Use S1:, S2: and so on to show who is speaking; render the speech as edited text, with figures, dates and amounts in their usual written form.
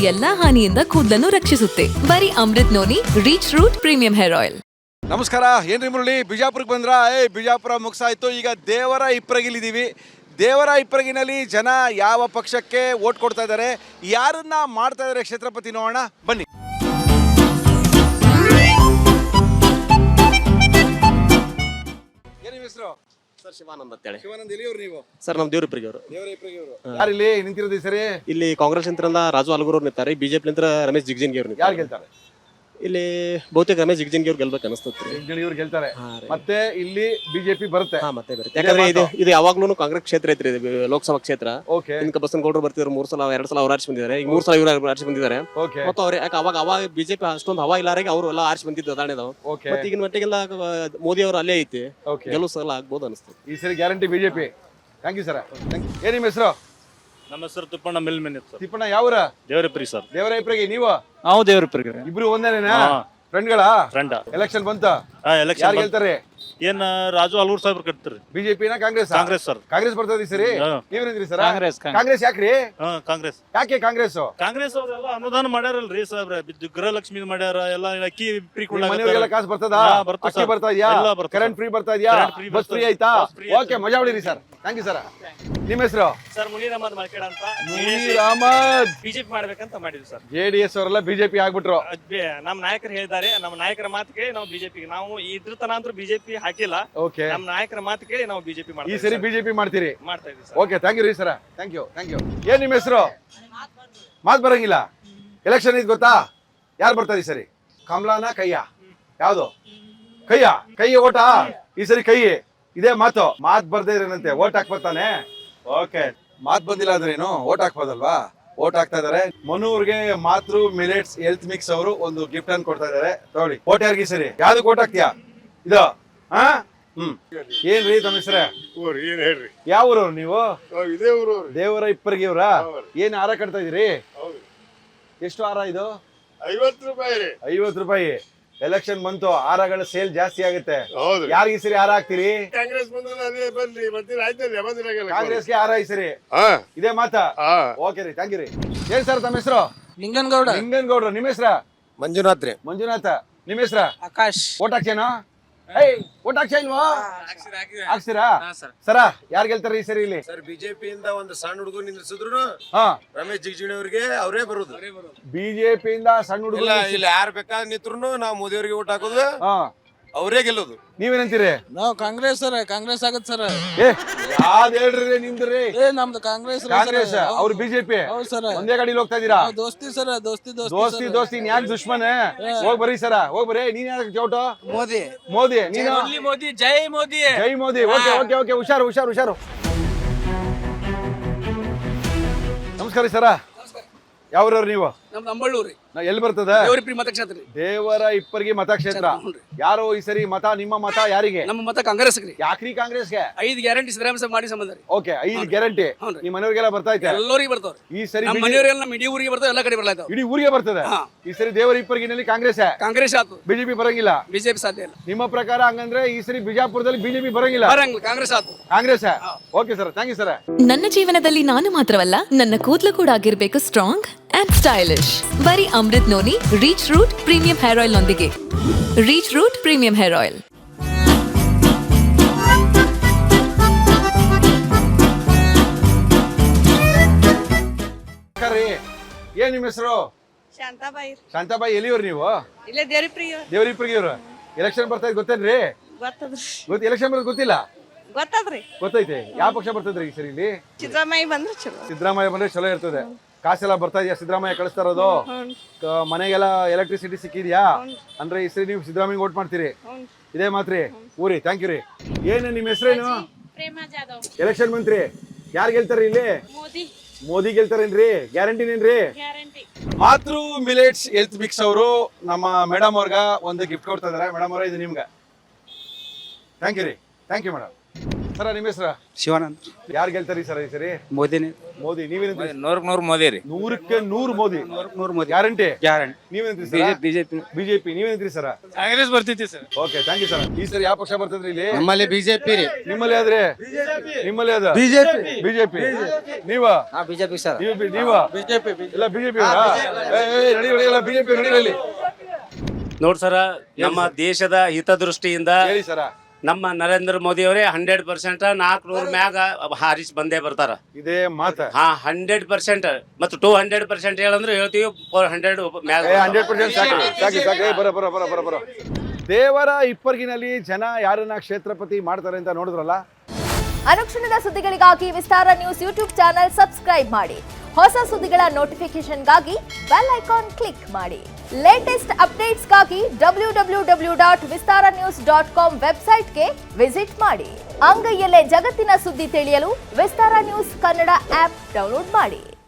S1: ಎಲ್ಲಾ ಹಾನಿಯಿಂದ ಕೂದಲನ್ನು ರಕ್ಷಿಸುತ್ತೆ. ಬರೀ Amrit noni reach root premium hair oil.
S2: ನಮಸ್ಕಾರ, ಏನ್ರಿ ಮುರಳಿ, ಬಿಜಾಪುರಕ್ಕೆ ಬಂದ್ರ? ಬಿಜಾಪುರ ಮುಗಿಸಾಯ್ತು. ಈಗ ದೇವರ ಇಪ್ಪರಗಿಲಿದ್ದೀವಿ. ದೇವರ ಇಪ್ಪರಗಿನಲ್ಲಿ ಜನ ಯಾವ ಪಕ್ಷಕ್ಕೆ ಓಟ್ ಕೊಡ್ತಾ ಇದ್ದಾರೆ, ಯಾರನ್ನ ಮಾಡ್ತಾ ಇದ್ದಾರೆ ಕ್ಷೇತ್ರಪತಿ ನೋಡೋಣ ಬನ್ನಿ. ಏನ್ ಹೆಸರು?
S3: ಸರ್ ಶಿವಾನಂದ್ ಅಂತೇಳಿ.
S2: ಶಿವಾನಂದ್, ಎಲ್ಲಿಯವರು ನೀವು?
S3: ಸರ್ ನಮ್ಮ ದೇವರಿಪ್ಪರಿಗೆ ಅವರು.
S2: ದೇವರ ಇಪ್ಪರಗಿಯವರು. ಯಾರು ಇಲ್ಲಿ ನಿಂತಿರೋದು ಸರಿ?
S3: ಇಲ್ಲಿ ಕಾಂಗ್ರೆಸ್ ನಿಂತರಲ್ಲ ರಾಜು ಅಲ್ಗೂರ್ ನಿಂತಾರೆ, ಬಿಜೆಪಿ ನಿಂತರ ರಮೇಶ್ ಜಿಗಜಿಣಗಿ ಅವರು.
S2: ಯಾರು ಗೆಲ್ತಾರೆ?
S3: ಇಲ್ಲಿ ಬಹುತೇಕ ರಮೇಶ್ ಜಿಗಜಿಣಗಿ ಅವ್ರು ಗೆಲ್ಬೇಕು ಅನಿಸ್ತತ್ರಿ.
S2: ಇವ್ರು ಗೆಲ್ತಾರೆ. ಮತ್ತೆ ಇಲ್ಲಿ ಬಿಜೆಪಿ ಬರುತ್ತೆ.
S3: ಮತ್ತೆ ಬರುತ್ತೆ, ಯಾಕಂದ್ರೆ ಇದು ಯಾವಾಗ್ಲೂ ಕಾಂಗ್ರೆಸ್ ಕ್ಷೇತ್ರ ಐತ್ರಿ, ಇದು ಲೋಕಸಭಾ ಕ್ಷೇತ್ರ.
S2: ಇನ್ಕ
S3: ಬಸನಗೌಡರು ಬರ್ತಿದ್ರು 3 ಸಲ 2 ಸಲ ಅವ್ರು ಆರಿಸಿ ಬಂದಿದ್ದಾರೆ. ಈಗ 3 ಸಲ ಇವ್ರು ಆರಿಸಿ ಬಂದಿದ್ದಾರೆ. ಮತ್ತು ಅವ್ರು ಯಾಕೆ ಅವಾಗ ಬಿಜೆಪಿ ಅಷ್ಟೊಂದು ಹವಾ ಇಲ್ಲಾರಿಗೆ ಅವರು ಎಲ್ಲ ಆರಿಸಿ ಬಂದಿದ್ದು ಅದಾಣಿದಾವ್. ಮತ್ತೆ ಈಗಿನ ಮಟ್ಟಿಗೆಲ್ಲ ಮೋದಿ ಅವರು ಅಲ್ಲೇ ಐತಿ, ಗೆಲುವು ಸಲ ಆಗ್ಬೋದು ಅನಿಸ್ತದೆ
S2: ಈ ಸರಿ. Guarantee BJP. Thank you sir. ಏನ್ ನಿಮ್ಮ ಹೆಸರು?
S4: ನಮ್ಮ ಹೆಸರು ತಿಪ್ಪಣ್ಣ ಮಿಲ್ಮೆನ್ ಸರ್.
S2: ತಿಪ್ಪಣ್ಣ, ಯಾವ್ರ?
S4: ದೇವರಿಪ್ಪರಿ ಸರ್.
S2: ದೇವರ ಇಪ್ಪರಿಗೆ. ನೀವು?
S4: ನಾವು ದೇವರಿಪ್ಪರಿಗೆ.
S2: ಇಬ್ರು ಒಂದೇನೇನಾ? ಫ್ರೆಂಡ್ಗಳ?
S4: ಫ್ರೆಂಡ್.
S2: ಎಲೆಕ್ಷನ್ ಬಂತ,
S4: ಎಲೆಕ್ಷನ್
S2: ಯಾರು ಗೆಲ್ತಾರೆ?
S4: ಏನ್ ರಾಜು ಅಲ್ಗೂರ್ ಸಾಹೇಬ್ರು ಕಟ್ತಾರೆ.
S2: ಬಿಜೆಪಿನ ಕಾಂಗ್ರೆಸ್?
S4: ಕಾಂಗ್ರೆಸ್ ಸರ್.
S2: ಕಾಂಗ್ರೆಸ್ ಬರ್ತದೆ ಈ ಸರಿ. ನೀವೇನಿದ್ರಿ ಸರ್? ಕಾಂಗ್ರೆಸ್ ಯಾಕ್ರಿ?
S4: ಕಾಂಗ್ರೆಸ್.
S2: ಯಾಕೆ ಕಾಂಗ್ರೆಸ್?
S4: ಕಾಂಗ್ರೆಸ್ ಅವರೆಲ್ಲ ಅನುದಾನ ಮಾಡ್ಯಾರಲ್ರಿ ಸಾಹೇಬ್ರೆ, ಗೃಹಲಕ್ಷ್ಮಿ ಮಾಡ್ಯಾರ, ಎಲ್ಲ ಅಕ್ಕಿ ಫ್ರೀ
S2: ಮನೆಯವರಿಗೆಲ್ಲ ಕಾಸು ಬರ್ತದ? ಅಕ್ಕಿ ಬರ್ತಾ ಇದೆಯಾ? ಕರೆಂಟ್ ಫ್ರೀ ಬರ್ತಾ ಇದೆಯಾ? ಬಸ್ ಫ್ರೀ ಆಯ್ತಾ? ಓಕೆ, ಮಜಾ ಹೊಡಿರಿ ಸರ್. Thank you sir. ನಿಮ್ಮ ಹೆಸರು?
S5: ಸರ್ ಮುನೀರ್ ಅಹಮದ್ ಮಲ್ಕೇಡ್ ಅಂತ.
S2: ಮುನೀರ್ ಅಹಮದ್.
S5: ಬಿಜೆಪಿ ಮಾಡ್ಬೇಕಂತ ಮಾಡಿದ್ವಿ ಸರ್.
S2: ಜೆಡಿಎಸ್ ಅವರೆಲ್ಲ ಬಿಜೆಪಿ ಆಗ್ಬಿಟ್ರು.
S5: ನಮ್ಮ ನಾಯಕರು ಹೇಳಿದ್ದಾರೆ, ನಮ್ಮ ನಾಯಕರ ಮಾತು ಕೇಳಿ ನಾವು ಬಿಜೆಪಿ, ನಾವು ಇದ್ರ ತನ ಅಂತೂ ಬಿಜೆಪಿ ಹಾಕಿಲ್ಲ.
S2: ಓಕೆ,
S5: ನಮ್ಮ ನಾಯಕರ ಮಾತು ಕೇಳಿ ನಾವು ಬಿಜೆಪಿ
S2: ಈ ಸರಿ ಬಿಜೆಪಿ ಮಾಡ್ತೀರಿ?
S5: ಮಾಡ್ತಾ ಇದೀವಿ ಸರ್.
S2: ಓಕೆ, ಥ್ಯಾಂಕ್ ಯು ರೀ sir. Thank you, thank you. ಏನ್ ನಿಮ್ಮ ಹೆಸರು? ಮಾತು ಬರಂಗಿಲ್ಲ. ಎಲೆಕ್ಷನ್ ಇದು ಗೊತ್ತಾ? ಯಾರು ಬರ್ತಾರೆ ಈ ಸರಿ? ಕಮಲಾನ ಕೈಯ? ಯಾವ್ದು? ಕೈಯ. ಕೈ ಓಟಾ ಈ ಸರಿ? ಕೈ ಇದೇ ಮಾತು. ಮಾತ್ ಬರ್ದೇ ಇರೇನಂತೆ, ಓಟ್ ಹಾಕ್ಬರ್ತಾನೆ. ಓಕೆ, ಮಾತ್ ಬಂದಿಲ್ಲ ಅಂದ್ರೆ ಏನು, ಓಟ್ ಹಾಕ್ಬೋದಲ್ವಾ? ಓಟ್ ಹಾಕ್ತಾ ಇದಾರೆ. ಮನೂರ್ಗೆ ಮಾತೃ ಮಿಲೆಟ್ಸ್ ಹೆಲ್ತ್ ಮಿಕ್ಸ್ ಅವರು ಒಂದು ಗಿಫ್ಟ್ ಅನ್ನು ಕೊಡ್ತಾ ಇದಾರೆ. ತಗೊಳ್ಳಿ. ಓಟ್ ಯಾರಿಗೆ ಸರಿ? ಯಾವ್ದಕ್ಕೆ ಓಟ್ ಹಾಕ್ತೀಯಾ? ಇದು ಏನ್ರಿ ತಮ್ಮ ಹೆಸರೇ?
S6: ಏನ್ ಹೇಳ್ರಿ,
S2: ಯಾವ ಊರವ್ರು ನೀವು?
S6: ಇದೇ ಊರು.
S2: ದೇವರ ಇಪ್ಪರಿಗೆ ಅವ್ರ? ಏನ್ ಹಾರ ಕಟ್ತಾ ಇದೀರಿ? ಎಷ್ಟು ಹಾರ ಇದು?
S6: 50 ರೂಪಾಯಿ ರೀ.
S2: 50 ರೂಪಾಯಿ. ಎಲೆಕ್ಷನ್ ಬಂತು, ಹಾರಗಳ ಸೇಲ್ ಜಾಸ್ತಿ ಆಗುತ್ತೆ.
S6: ಹೌದು.
S2: ಯಾರಿಗೆ ಈ ಸರಿ ಹಾರ ಹಾಕ್ತೀರಿ?
S6: ಕಾಂಗ್ರೆಸ್ ಬಂದ್ರೆ ಅದೇ ಬನ್ರಿ, ಬರ್ತೀರಿ. ಆಯ್ತಲ್ಲ, ಬಂದಿರಾಗಲ್ಲ.
S2: ಕಾಂಗ್ರೆಸ್ಗೆ ಹಾರ ಈ ಸರಿ? ಇದೇ ಮಾತಾ? ಓಕೆ ರೀ, ಥ್ಯಾಂಕ್ ಯು ರೀ. ಏನ್ ಸರ್ ತಮ್ಮ ಹೆಸರು?
S5: ಲಿಂಗನಗೌಡ.
S2: ಲಿಂಗನಗೌಡ್ರು. ನಿಮ್ಮ ಹೆಸರ?
S7: ಮಂಜುನಾಥ್ ರೀ.
S2: ಮಂಜುನಾಥ. ನಿಮ್ಮ ಹೆಸರ?
S5: ಆಕಾಶ್.
S2: ಓಟ್ ಹಾಕ್ಸೇನೋ? ಓಟ್ ಹಾಕ್ಸಾ ಇಲ್ವಾ? ಹಾಕ್ಸಿರಾ ಸರ? ಯಾರು ಗೆಲ್ತಾರೆ ಈ ಸರಿ ಇಲ್ಲಿ?
S7: ಸರ್, ಬಿಜೆಪಿಯಿಂದ ಒಂದು ಸಣ್ಣ ಹುಡುಗ ನಿಂದ್ರಿಸಿದ್ರು, ರಮೇಶ್ ಜಿಗಜಿಣಗಿ ಅವರಿಗೆ ಅವರೇ ಬರುದು.
S2: ಬಿಜೆಪಿಯಿಂದ ಸಣ್ಣ ಹುಡುಗ
S7: ಇಲ್ಲ, ಯಾರು ಬೇಕಾದ್ರೆ ನಿಂತ್ರು ನಾವು ಮೋದಿ ಅವರಿಗೆ ಓಟ್ ಹಾಕೋದು, ಅವರೇ ಗೆಲ್ಲೋದು.
S2: ನೀವೇನಂತೀರಿ?
S5: ನಾವು ಕಾಂಗ್ರೆಸ್ ಸರ್. ಕಾಂಗ್ರೆಸ್ ಆಗತ್ ಸರ್.
S2: ಯಾವ್ದು ಹೇಳ್ರಿ ನಿಮ್ದ್ರಿ?
S5: ನಮ್ದು ಕಾಂಗ್ರೆಸ್.
S2: ಕಾಂಗ್ರೆಸ್. ಅವ್ರು ಬಿಜೆಪಿ. ಒಂದೇ ಗಾಡಿಲಿ ಹೋಗ್ತಾ ಇದೀರಾ?
S5: ದೋಸ್ತಿ ಸರ್.
S2: ದೋಸ್ತಿ ಯಾನ್ ದುಶ್ಮನ್? ಹೋಗ್ ಬರ್ರಿ ಸರ, ಹೋಗ್ ಬರ್ರಿ. ನೀನ್ ಯಾಕೆ ಚೌಟು?
S5: ಮೋದಿ.
S2: ಮೋದಿ. ನೀನು?
S5: ಮೋದಿ. ಜೈ ಮೋದಿ.
S2: ಜೈ ಮೋದಿ. ಓಕೆ ಓಕೆ ಓಕೆ, ಹುಷಾರು. ನಮಸ್ಕಾರ ಸರ. ಯಾವ್ರವ್ರು ನೀವು?
S5: ನಮ್ದು ಅಂಬಳ್ಳೂರಿ.
S2: ಎಲ್ಲಿ ಬರ್ತದ?
S5: ದೇವರಿಪ್ಪರಿ ಮತಕ್ಷೇತ್ರ.
S2: ದೇವರ ಇಪ್ಪರಿಗೆ ಮತಕ್ಷೇತ್ರ. ಯಾರು ಈ ಸರಿ ಮತ? ನಿಮ್ಮ ಮತ ಯಾರಿಗೆ?
S5: ನಮ್ಮ ಮತ ಕಾಂಗ್ರೆಸ್.
S2: ಯಾಕ್ರಿ ಕಾಂಗ್ರೆಸ್ಗೆ?
S5: 5 ಗ್ಯಾರಂಟಿ ಸಿದ್ದರಾಮಯ್ಯ ಸಾಹೇಬ್ ಮಾಡಿ ಸಂಬಂಧ.
S2: ಓಕೆ, 5 ಗ್ಯಾರಂಟಿ ನಿಮ್ಮ ಮನೆಯವರಿಗೆಲ್ಲ ಬರ್ತಾ ಐತೆ?
S5: ಎಲ್ಲರಿಗೆ ಬರ್ತಾವ್ರಿ.
S2: ಈ ಸರಿ
S5: ನಮ್ಮ ಮನೆಯವರೆಲ್ಲ ನಮ್ಮ ಇಡೀ ಊರಿಗೆ ಬರ್ತಾವ, ಎಲ್ಲ ಕಡೆ ಬರ್ಲಾಯ್ತಾವ.
S2: ಇಡೀ ಊರಿಗೆ ಬರ್ತದೆ. ಈ ಸರಿ ದೇವರ ಇಪ್ಪರಿಗಿನಲ್ಲಿ ಕಾಂಗ್ರೆಸ್
S5: ಆತು.
S2: ಬಿಜೆಪಿ ಬರಂಗಿಲ್ಲ?
S5: ಬಿಜೆಪಿ ಸಾಧ್ಯ ಇಲ್ಲ.
S2: ನಿಮ್ಮ ಪ್ರಕಾರ ಹಂಗಂದ್ರೆ ಈ ಸರಿ ಬಿಜಾಪುರದಲ್ಲಿ ಬಿಜೆಪಿ ಬರಂಗಿಲ್ಲ?
S5: ಕಾಂಗ್ರೆಸ್ ಆತು.
S2: Congress. Okay sir, thank you sir.
S1: ನನ್ನ ಜೀವನದಲ್ಲಿ ನಾನು ಮಾತ್ರವಲ್ಲ, ನನ್ನ ಕೂದಲು ಕೂಡ ಆಗಿರ್ಬೇಕು ಸ್ಟ್ರಾಂಗ್ ಅಂಡ್ ಸ್ಟೈಲಿಶ್. ಬರೀ Amrit noni reach root premium hair oil ನೊಂದಿಗೆ. Reach root premium hair oil.
S2: ಏನ್ ನಿಮ್ಮ ಹೆಸರು?
S8: ಶಾಂತಾಬಾಯಿ.
S2: ಶಾಂತಾಬಾಯಿ. ಎಲ್ಲಿಯವ್ರು ನೀವು?
S8: ಇಲ್ಲೇ ದೇವರಿಪ್ರಿಯ.
S2: ದೇವರಿಪ್ರಿಗೆ ಅವ್ರು. ಎಲೆಕ್ಷನ್ ಬರ್ತಾ ಇದ್ ಗೊತ್ತೇನ್ರಿ?
S8: ಗೊತ್ತದ್ರಿ.
S2: ಎಲೆಕ್ಷನ್ ಬರೋದು ಗೊತ್ತಿಲ್ಲ?
S8: ಗೊತ್ತದ್ರಿ.
S2: ಗೊತ್ತೈತೆ. ಯಾವ ಪಕ್ಷ ಬರ್ತದ್ರಿ ಈ ಸರಿ ಇಲ್ಲಿ?
S8: ಸಿದ್ದರಾಮಯ್ಯ ಬಂದ್ರೆ ಚಲೋ.
S2: ಸಿದ್ದರಾಮಯ್ಯ ಬಂದ್ರೆ ಚಲೋ ಇರ್ತದೆ. ಕಾಸೆಲ್ಲ ಬರ್ತಾ ಇದೆಯಾ? ಸಿದ್ದರಾಮಯ್ಯ ಕಳಿಸ್ತಾ ಇರೋದು ಮನೆಗೆಲ್ಲ ಎಲೆಕ್ಟ್ರಿಸಿಟಿ ಸಿಕ್ಕಿದ್ಯಾ? ಅಂದ್ರೆ ಈ ಸರಿ ನೀವು ಸಿದ್ದರಾಮಯ್ಯ ಓಟ್ ಮಾಡ್ತೀರಿ? ಇದೇ ಮಾತ್ರಿ? ಊರಿ. ಥ್ಯಾಂಕ್ ಯು ರೀ. ಏನು ನಿಮ್ಮ ಹೆಸರೇನು?
S8: ಪ್ರೇಮಾ ಜಾಧವ್.
S2: ಎಲೆಕ್ಷನ್ ಮಂತ್ರಿ ಯಾರು ಗೆಲ್ತಾರೆ ಇಲ್ಲಿ?
S8: ಮೋದಿ.
S2: ಮೋದಿ ಗೆಲ್ತಾರೇನ್ರಿ? ಗ್ಯಾರಂಟಿನೇನ್ರಿ?
S8: ಗ್ಯಾರಂಟಿ.
S2: ಮಾತೃ ಮಿಲೆಟ್ಸ್ ಹೆಲ್ತ್ ಮಿಕ್ಸ್ ಅವರು ನಮ್ಮ ಮೇಡಮ್ ಅವ್ರಗ ಒಂದು ಗಿಫ್ಟ್ ಕೊಡ್ತಾ ಇದಾರೆ. ಮೇಡಮ್ ಅವರ, ಇದು ನಿಮ್ಗೆ. ಥ್ಯಾಂಕ್ ಯು ರೀ. Thank you madam. ಸರ ನಿಮ್ಮ ಹೆಸರು?
S9: ಶಿವಾನಂದ್.
S2: ಯಾರು ಗೆಲ್ತಾರಿ ಸರ್ ಈ ಸರಿ?
S9: ಮೋದಿನೇ.
S2: ಮೋದಿ ನೀವೇನಂತೀರಿ?
S5: 100 ಮೋದಿ ರೀ.
S2: 100% ಮೋದಿ.
S5: 100 ಮೋದಿ
S2: ಗ್ಯಾರಂಟಿ.
S5: ಗ್ಯಾರಂಟಿ.
S2: ನೀವೇನಂತೀರಿ ಸರ್? ಬಿಜೆಪಿ. ನೀವೇನಂತೀರಿ ಸರ್?
S5: ಕಾಂಗ್ರೆಸ್ ಬರ್ತೈತಿ sir.
S2: Okay, thank you sir. ಈ ಸರಿ ಯಾವ ಪಕ್ಷ ಬರ್ತದ್ರಿ ಇಲ್ಲಿ?
S7: ನಮ್ಮಲ್ಲಿ ಬಿಜೆಪಿ ರೀ.
S2: ನಿಮ್ಮಲ್ಲಿ ಆದ್ರೆ ನಿಮ್ಮಲ್ಲಿ ಅದ ಬಿಜೆಪಿ. ನೀವ
S7: ಬಿಜೆಪಿ ಸರ್.
S2: ನೀವ ಬಿಜೆಪಿ ಇಲ್ಲ ಬಿಜೆಪಿ ನಡಿ ಬಿಜೆಪಿ.
S9: ನೋಡ್ ಸರ, ನಮ್ಮ ದೇಶದ ಹಿತದೃಷ್ಟಿಯಿಂದ
S2: ಹೇಳಿ ಸರ.
S9: ನಮ್ಮ ನರೇಂದ್ರ ಮೋದಿ ಅವರೇ 100% 400 ಮ್ಯಾಗ ಹಾರಿಸಿ ಬಂದೇ ಬರ್ತಾರ.
S2: ಇದೇ ಮಾತ.
S9: 100% ಮತ್ತು 200% ಹೇಳಂದ್ರೆ ಹೇಳ್ತೀವಿ 400 ಮ್ಯಾಗ.
S2: 100% ಸಾಕು. ಬರ. ದೇವರ ಇಪ್ಪರ್ಗಿನಲ್ಲಿ ಜನ ಯಾರನ್ನ ಕ್ಷೇತ್ರಪತಿ ಮಾಡ್ತಾರೆ ಅಂತ ನೋಡಿದ್ರಲ್ಲ.
S10: ಅನುಕ್ಷಣದ ಸುದ್ದಿಗಳಿಗಾಗಿ ವಿಸ್ತಾರ ನ್ಯೂಸ್ ಯೂಟ್ಯೂಬ್ ಚಾನೆಲ್ ಸಬ್ಸ್ಕ್ರೈಬ್ ಮಾಡಿ. ಹೊಸ ಸುದ್ದಿಗಳ ನೋಟಿಫಿಕೇಶನ್ಗಾಗಿ ಬೆಲ್ ಐಕಾನ್ ಕ್ಲಿಕ್ ಮಾಡಿ. ಲೇಟೆಸ್ಟ್ ಅಪ್ಡೇಟ್ಸ್ಗಾಗಿ www.vistaranews.com ವೆಬ್ಸೈಟ್ಗೆ ವಿಸಿಟ್ ಮಾಡಿ. ಅಂಗೈಯಲ್ಲೇ ಜಗತ್ತಿನ ಸುದ್ದಿ ತಿಳಿಯಲು ವಿಸ್ತಾರ ನ್ಯೂಸ್ ಕನ್ನಡ ಆಪ್ ಡೌನ್ಲೋಡ್ ಮಾಡಿ.